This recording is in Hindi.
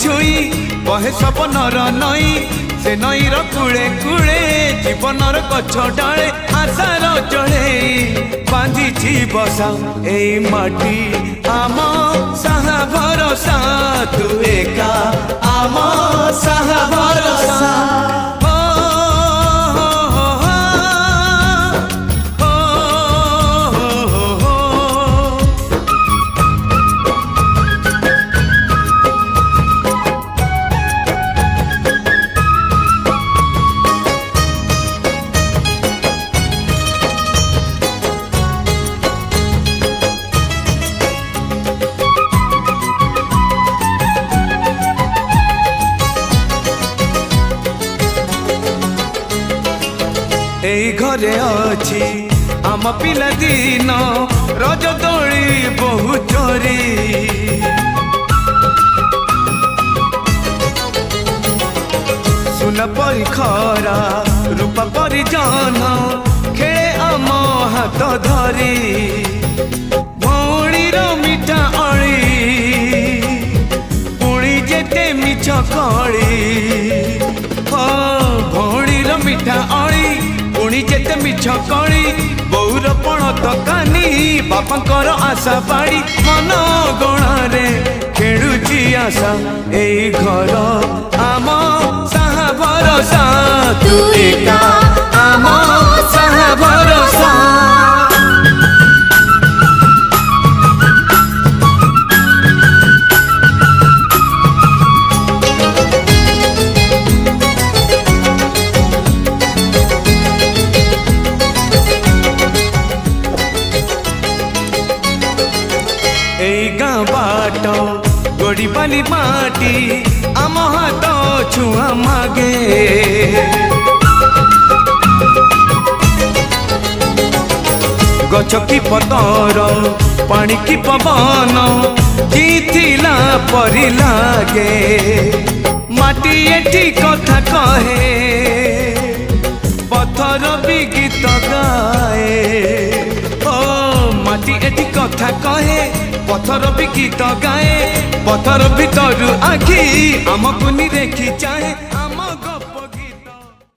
छुई बहे सपनर नई से नईर कूले कूले जीवनर गछ डाले आशार जड़े बांधी बसा ए माटी आम साहा भरोसा तू एका आम साहा भरोसा एई घरे अछि आम पिला दिन रज दोली बहु चोरी सुन परी खरा रूप परी जान खेले आम हाथ धरी भौणीर मिठा अली पुणी जेते मिछ कली भौणीर मिठा अली पुणी जेते मिछ कली बौर पण तकानी बापांकर आशा बाड़ी मन गणारे खेलुची आशा एई घर आम साहा भरोसा तू एका आम साहा भरोसा गाँ बाट गोड़ी बाली माटी आम हाथ छुआ मागे गछ की पतर पानी की पवन जीथिला परी लागे माटी एठी कथा कहे पत्थर भी गीत गाए माटी एठी कथा कहे पत्थर भी गीत गाए पत्थर भीतर आखि आमको देखी चाहे।